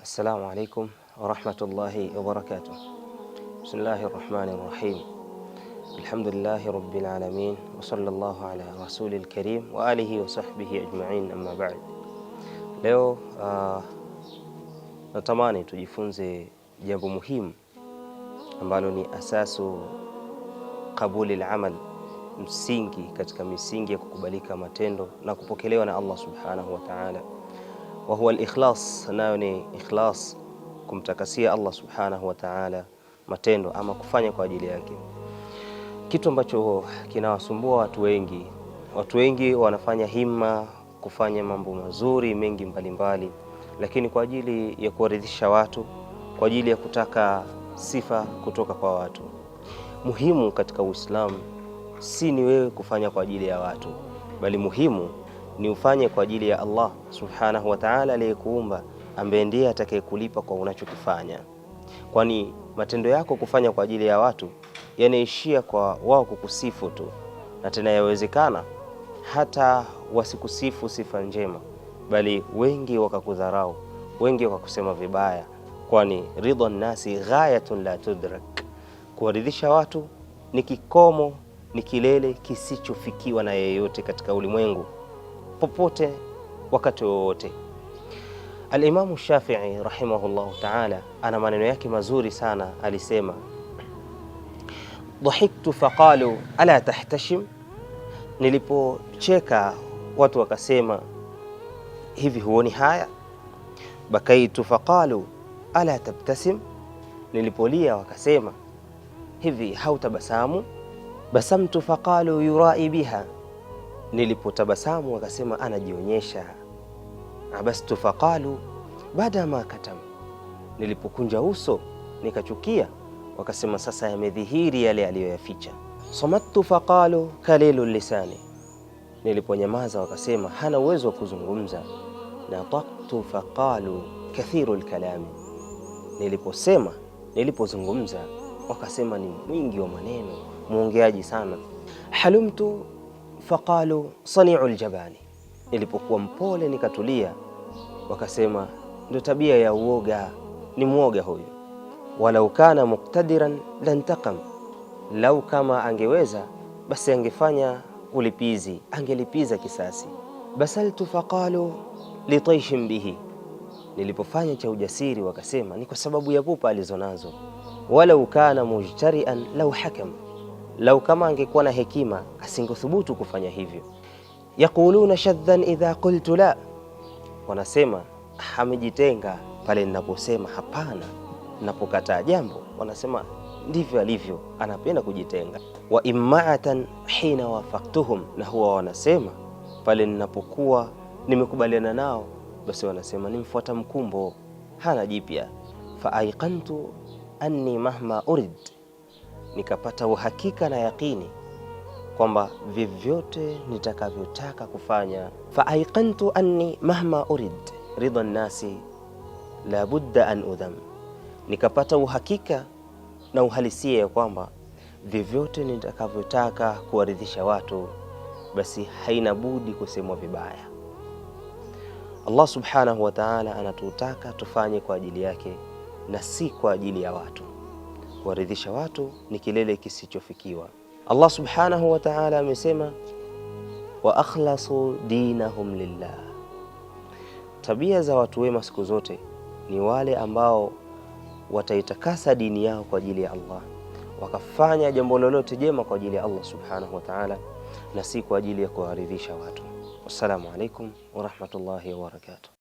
السلام عليكم ورحمة الله وبركاته. بسم الله الرحمن الرحيم. الحمد لله رب العالمين وصلى الله على رسول الكريم وآله وصحبه أجمعين أما بعد. Leo natamani tujifunze jambo muhimu ambalo ni asasu kabuli al-amal, msingi katika misingi ya kukubalika matendo na kupokelewa na Allah subhanahu wa ta'ala, wa huwa al-ikhlas. Nayo ni ikhlas, kumtakasia Allah subhanahu wa ta'ala matendo ama kufanya kwa ajili yake, kitu ambacho kinawasumbua watu wengi. Watu wengi wanafanya himma kufanya mambo mazuri mengi mbalimbali, lakini kwa ajili ya kuwaridhisha watu, kwa ajili ya kutaka sifa kutoka kwa watu. Muhimu katika Uislamu si ni wewe kufanya kwa ajili ya watu, bali muhimu ni ufanye kwa ajili ya Allah subhanahu wa ta'ala aliyekuumba, ambaye ndiye atakayekulipa kwa unachokifanya. Kwani matendo yako kufanya kwa ajili ya watu yanaishia kwa wao kukusifu tu, na tena yawezekana hata wasikusifu sifa njema, bali wengi wakakudharau, wengi wakakusema vibaya. Kwani ridha nasi ghayatun la tudrak, kuwaridhisha watu ni kikomo, ni kilele kisichofikiwa na yeyote katika ulimwengu, popote wakati wowote. Al-Imam Shafi'i rahimahullahu ta'ala ana maneno yake mazuri sana, alisema: dhahiktu faqalu ala tahtashim, nilipocheka watu wakasema hivi huoni haya. Bakaitu faqalu ala tabtasim, nilipolia wakasema hivi hautabasamu. Basamtu faqalu yurai biha, nilipotabasamu wakasema anajionyesha. Abastu faqalu bada ma katam, nilipokunja uso nikachukia wakasema sasa yamedhihiri yale aliyoyaficha. Samattu faqalu kalilu lisani, niliponyamaza wakasema hana uwezo wa kuzungumza. Nataqtu faqalu kathiru alkalami, niliposema, nilipozungumza wakasema ni mwingi wa maneno, muongeaji sana. Halumtu faqalu sani'u aljabani, nilipokuwa mpole nikatulia wakasema ndio tabia ya uoga, ni muoga huyu. Walau kana muqtadiran lantaqam, lau kama angeweza basi angefanya ulipizi, angelipiza kisasi. Basaltu faqalu litayshin bihi, nilipofanya cha ujasiri wakasema ni kwa sababu ya pupa alizonazo. Walau kana mujtarian lau hakam, lau kama angekuwa na hekima asingothubutu kufanya hivyo. Yaquluna shadhan idha qultu la, wanasema hamejitenga pale ninaposema hapana, ninapokataa jambo wanasema ndivyo alivyo, anapenda kujitenga. Wa imma'atan hina wafaqtuhum, na huwa wanasema pale ninapokuwa nimekubaliana nao basi wanasema nimfuata mkumbo, hana jipya. Fa aiqantu anni mahma urid, nikapata uhakika na yaqini kwamba vyovyote nitakavyotaka kufanya. Fa aiqantu anni mahma urid ridha nasi la budda an udham, nikapata uhakika na uhalisia ya kwamba vyovyote nitakavyotaka kuwaridhisha watu basi haina budi kusemwa vibaya. Allah subhanahu wa ta'ala anatutaka tufanye kwa ajili yake na si kwa ajili ya watu. Kuwaridhisha watu ni kilele kisichofikiwa. Allah subhanahu wa ta'ala amesema wa akhlasu dinahum lillah. Tabia za watu wema siku zote ni wale ambao wataitakasa dini yao kwa ajili ya Allah, wakafanya jambo lolote jema kwa ajili ya Allah subhanahu wa ta'ala na si kwa ajili ya kuwaridhisha watu. Wassalamu alaikum wa rahmatullahi wa barakatuh.